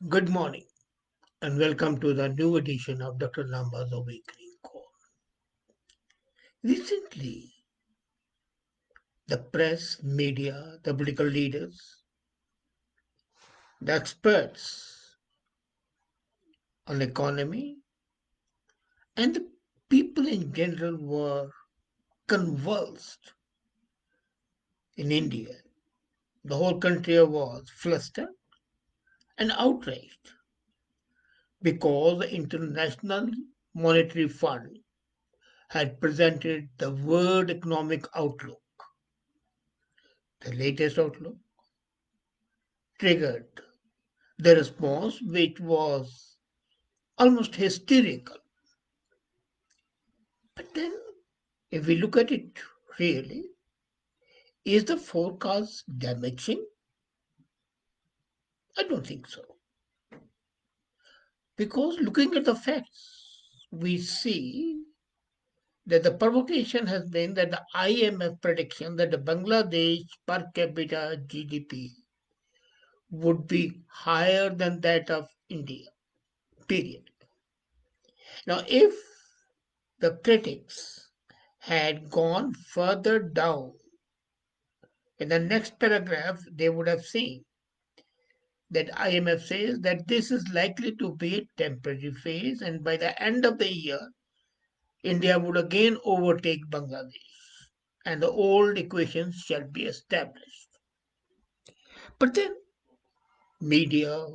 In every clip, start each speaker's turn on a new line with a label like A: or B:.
A: Good morning and welcome to the new edition of Dr. Lamba's Awakening Call. Recently, the press, media, the political leaders, the experts on economy, and the people in general were convulsed in India. The whole country was flustered and outraged because the International Monetary Fund had presented the World Economic Outlook, the latest outlook, triggered the response, which was almost hysterical. But then, if we look at it really, is the forecast damaging? I don't think so. Because looking at the facts, we see that the provocation has been that the IMF prediction that the Bangladesh per capita GDP would be higher than that of India, period. Now, if the critics had gone further down in the next paragraph, they would have seen that IMF says that this is likely to be a temporary phase, and by the end of the year, India would again overtake Bangladesh, and the old equations shall be established. But then, media,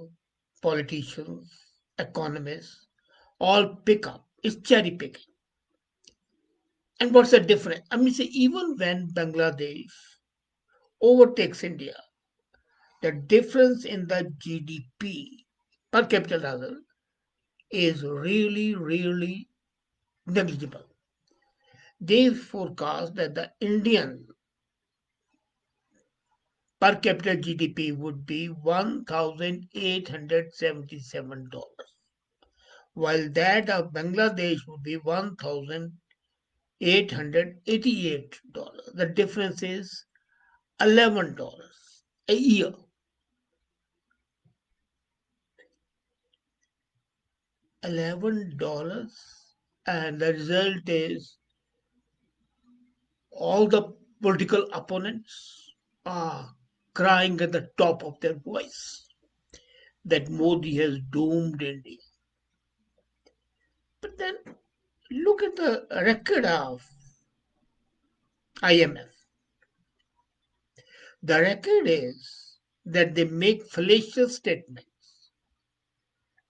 A: politicians, economists all pick up. It's cherry picking. And what's the difference? I mean, say, even when Bangladesh overtakes India, the difference in the GDP per capita rather is really negligible. They forecast that the Indian per capita GDP would be $1,877, while that of Bangladesh would be $1,888. The difference is $11 a year. $11, and the result is all the political opponents are crying at the top of their voice that Modi has doomed India. But then look at the record of IMF. The record is that they make fallacious statements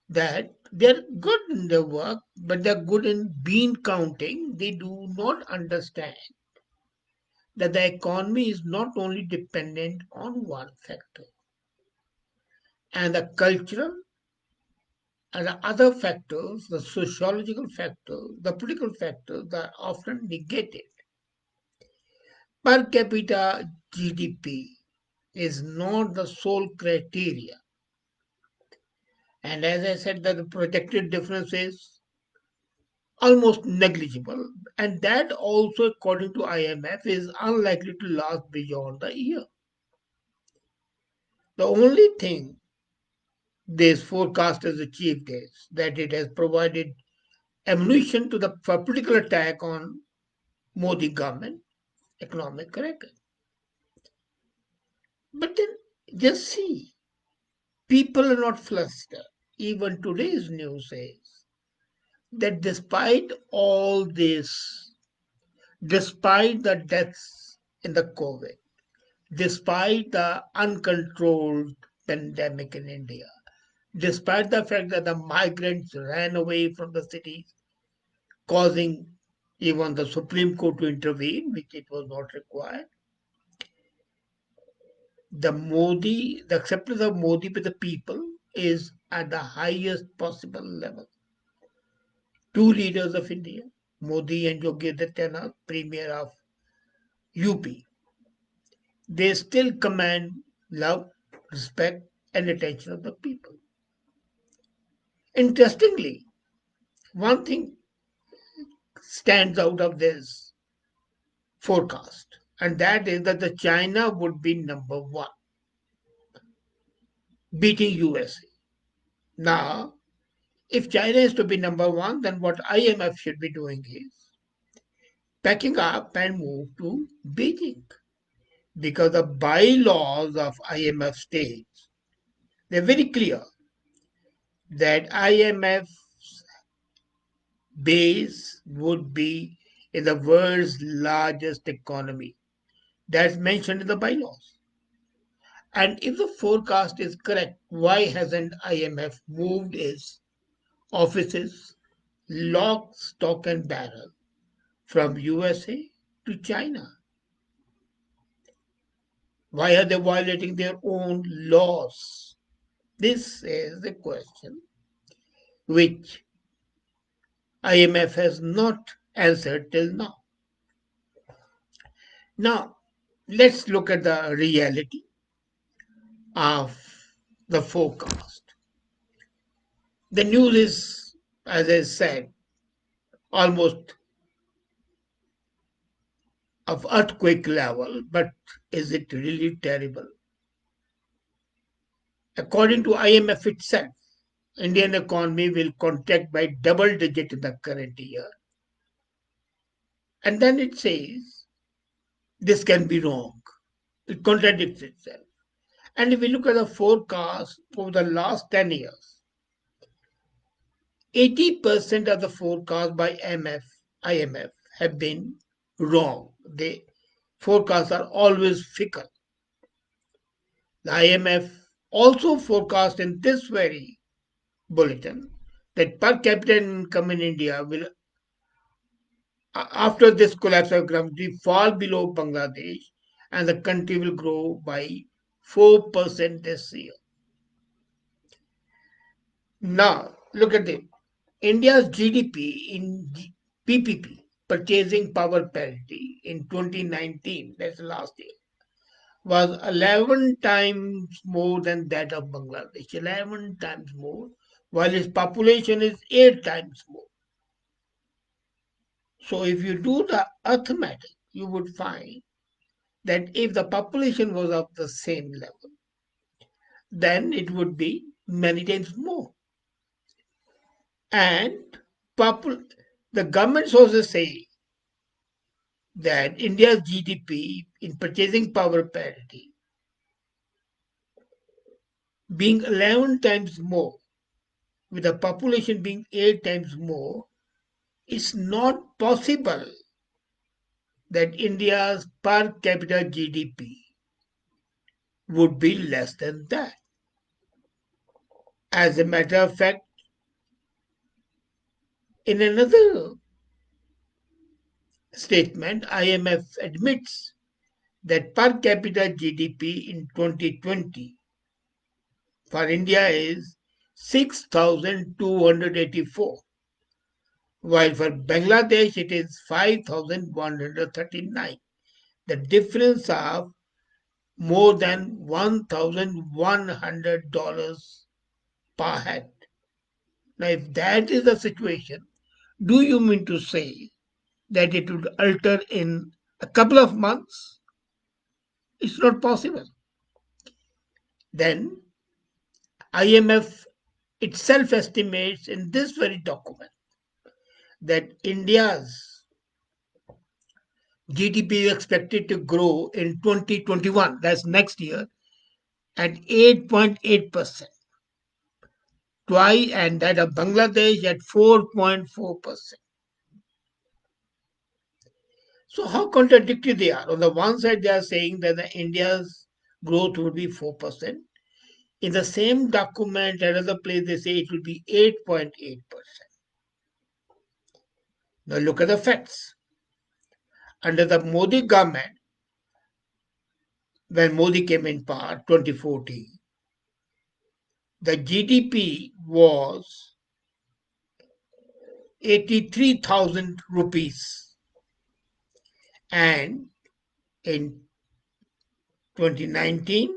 A: that they're good in their work, but they're good in bean counting. They do not understand that the economy is not only dependent on one factor, and the cultural and the other factors, the sociological factors, the political factors, are often negated. Per capita GDP is not the sole criteria. And as I said, that the projected difference is almost negligible. And that also, according to IMF, is unlikely to last beyond the year. The only thing this forecast has achieved is that it has provided ammunition to the for political attack on Modi government economic record. But then just see, people are not flustered. Even today's news says that despite all this, despite the deaths in the COVID, despite the uncontrolled pandemic in India, despite the fact that the migrants ran away from the cities, causing even the Supreme Court to intervene, which it was not required, the acceptance of Modi by the people is at the highest possible level. Two leaders of India, Modi and Yogi Adityanath, Premier of UP, they still command love, respect, and attention of the people. Interestingly, one thing stands out of this forecast, and that is that the China would be number one, beating USA. Now, if China is to be number one, then what IMF should be doing is packing up and move to Beijing. Because the bylaws of IMF states, they're very clear that IMF base would be in the world's largest economy. That's mentioned in the bylaws. And if the forecast is correct, why hasn't IMF moved its offices lock, stock, and barrel from USA to China? Why are they violating their own laws? This is the question which IMF has not answered till now. Now, let's look at the reality of the forecast. The news is, as I said, almost of earthquake level, but is it really terrible? According to IMF itself, Indian economy will contract by double digit in the current year. And then it says this can be wrong. It contradicts itself. And if we look at the forecast for the last 10 years, 80% of the forecast by IMF have been wrong. The forecasts are always fickle. The IMF also forecast in this very bulletin that per capita income in India will, after this collapse of economy, fall below Bangladesh and the country will grow by 4% this year. Now, look at it. India's GDP in PPP, purchasing power parity, in 2019, that's last year, was 11 times more than that of Bangladesh, 11 times more, while its population is 8 times more. So if you do the arithmetic, you would find that if the population was of the same level, then it would be many times more. And the government sources say that India's GDP in purchasing power parity being 11 times more, with the population being 8 times more, it's not possible that India's per capita GDP would be less than that. As a matter of fact, in another statement, IMF admits that per capita GDP in 2020 for India is 6,284, while for Bangladesh it is 5,139. The difference of more than $1,100 per head. Now, if that is the situation, do you mean to say that it would alter in a couple of months? It's not possible. Then IMF itself estimates in this very document that India's GDP is expected to grow in 2021, that's next year, at 8.8%, twice, and that of Bangladesh at 4.4%. So how contradictory they are. On the one side, they are saying that India's growth would be 4%. In the same document, another place, they say it will be 8.8%. Now look at the facts. Under the Modi government, when Modi came in power, 2014, the GDP was 83,000 rupees. And in 2019,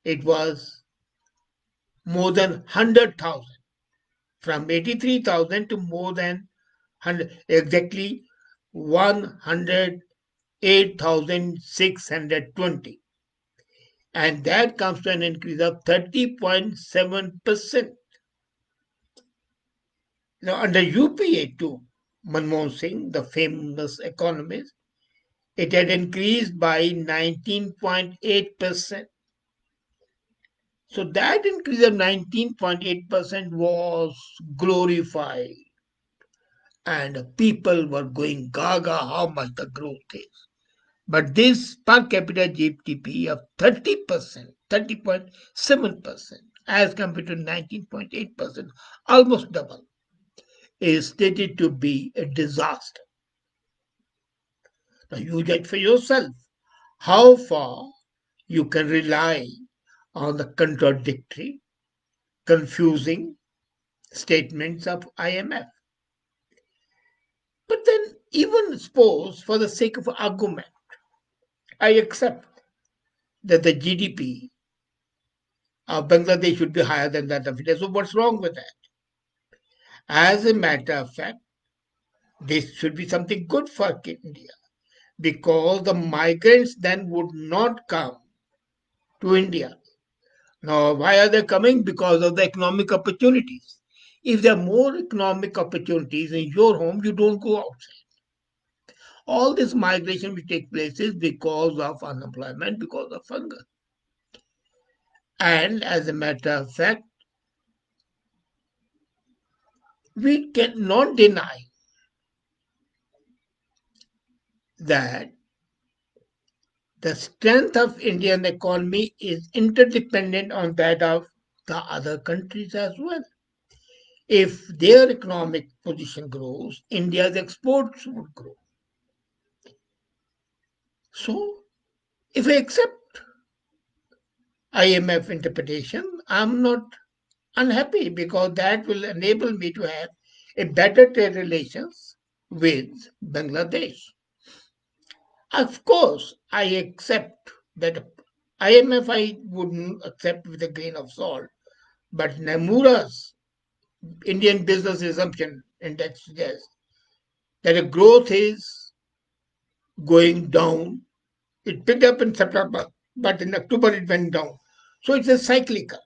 A: it was more than 100,000. From 83,000 to more than 100, exactly 108,620. And that comes to an increase of 30.7%. Now, under UPA too, Manmohan Singh, the famous economist, it had increased by 19.8%. So that increase of 19.8% was glorified, and people were going gaga how much the growth is. But this per capita GDP of 30%, 30.7%, as compared to 19.8%, almost double, is stated to be a disaster. Now you judge for yourself how far you can rely on the contradictory, confusing statements of IMF. But then, even suppose, for the sake of argument, I accept that the GDP of Bangladesh should be higher than that of India. So, what's wrong with that? As a matter of fact, this should be something good for India because the migrants then would not come to India. Now, why are they coming? Because of the economic opportunities. If there are more economic opportunities in your home, you don't go outside. All this migration which take place is because of unemployment, because of hunger. And as a matter of fact, we cannot deny that the strength of Indian economy is interdependent on that of the other countries as well. If their economic position grows, India's exports would grow. So, if I accept IMF interpretation, I'm not unhappy because that will enable me to have a better trade relations with Bangladesh. Of course, I accept that IMF I wouldn't accept with a grain of salt, but Namura's Indian Business Assumption Index suggests that the growth is going down. It picked up in September, but in October it went down. So it's a cyclical.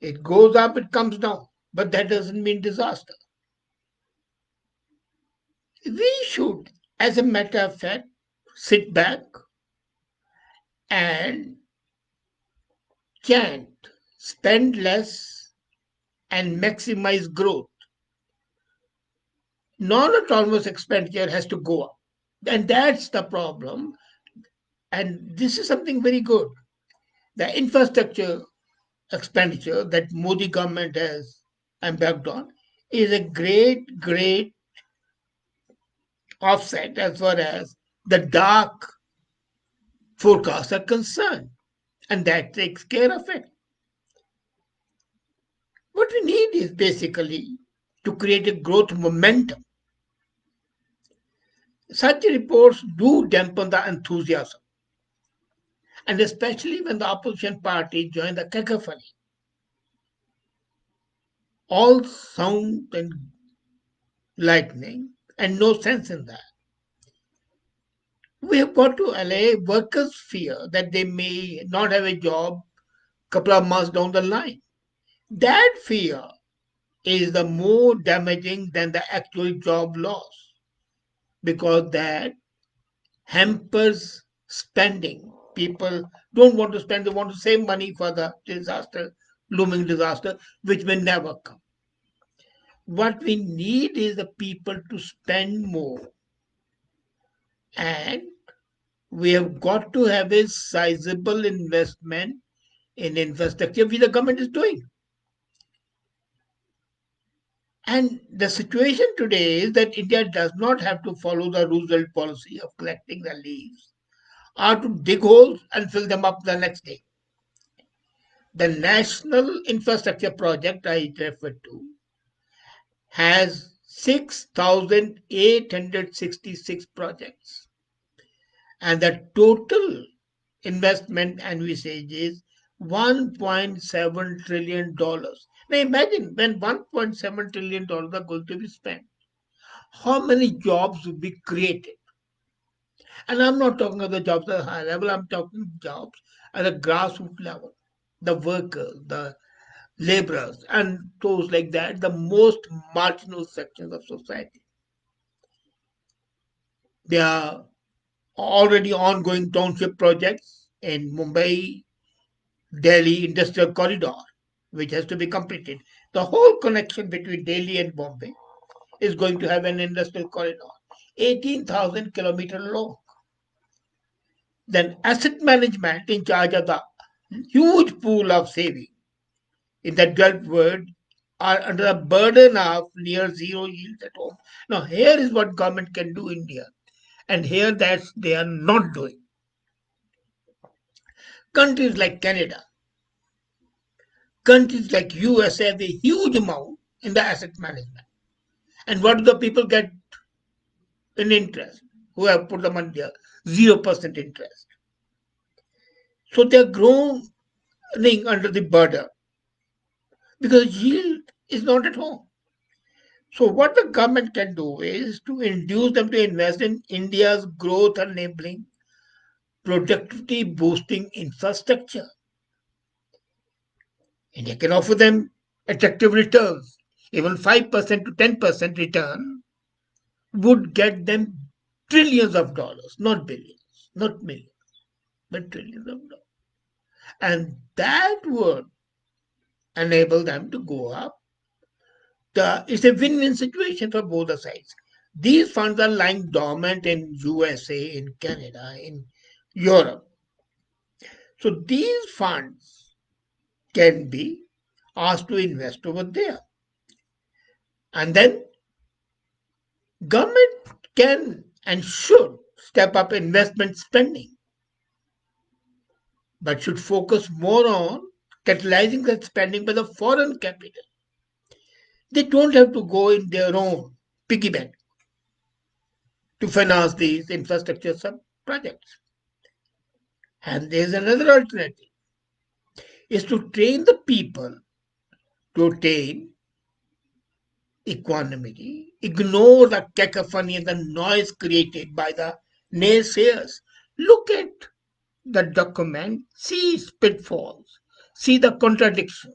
A: It goes up, it comes down, but that doesn't mean disaster. We should, as a matter of fact, sit back and chant, spend less and maximize growth. Non-autonomous expenditure has to go up. And that's the problem. And this is something very good. The infrastructure expenditure that Modi government has embarked on is a great offset as far as the dark forecasts are concerned. And that takes care of it. What we need is basically to create a growth momentum. Such reports do dampen the enthusiasm, and especially when the opposition party join the cacophony. All sound and lightning, and no sense in that. We have got to allay workers' fear that they may not have a job couple of months down the line. That fear is the more damaging than the actual job loss because that hampers spending. People don't want to spend, they want to save money for the disaster, looming disaster, which may never come. What we need is the people to spend more. And we have got to have a sizable investment in infrastructure, which the government is doing. And the situation today is that India does not have to follow the Roosevelt policy of collecting the leaves or to dig holes and fill them up the next day. The national infrastructure project I referred to has 6,866 projects, and the total investment envisaged is $1.7 trillion. Now imagine when $1.7 trillion are going to be spent, how many jobs will be created? And I'm not talking of the jobs at a high level, I'm talking jobs at a grassroots level. The workers, laborers, and those like that, the most marginal sections of society. There are already ongoing township projects in Mumbai, Delhi industrial corridor, which has to be completed. The whole connection between Delhi and Bombay is going to have an industrial corridor, 18,000 kilometers long. Then asset management in charge of the huge pool of saving in the developed world are under a burden of near zero yields at home. Now, here is what government can do in India, and here that they are not doing. Countries like Canada, countries like USA have a huge amount in the asset management. And what do the people get in interest who have put the money there? 0% interest. So they are groaning under the burden because yield is not at home. So what the government can do is to induce them to invest in India's growth enabling, productivity boosting infrastructure. India can offer them attractive returns. Even 5% to 10% return would get them trillions of dollars, not billions, not millions, but trillions of dollars. And that would enable them to go up. It's a win-win situation for both the sides. These funds are lying dormant in USA, in Canada, in Europe. So these funds can be asked to invest over there. And then government can and should step up investment spending, but should focus more on catalyzing that spending by the foreign capital. They don't have to go in their own piggy bank to finance these infrastructure projects. And there's another alternative is to train the people to attain equanimity, ignore the cacophony and the noise created by the naysayers. Look at the document, see its pitfalls, see the contradictions,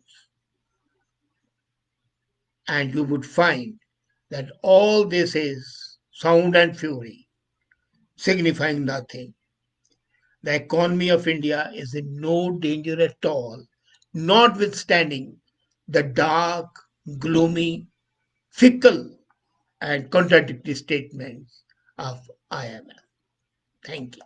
A: and you would find that all this is sound and fury, signifying nothing. The economy of India is in no danger at all, notwithstanding the dark, gloomy, fickle, and contradictory statements of IMF. Thank you.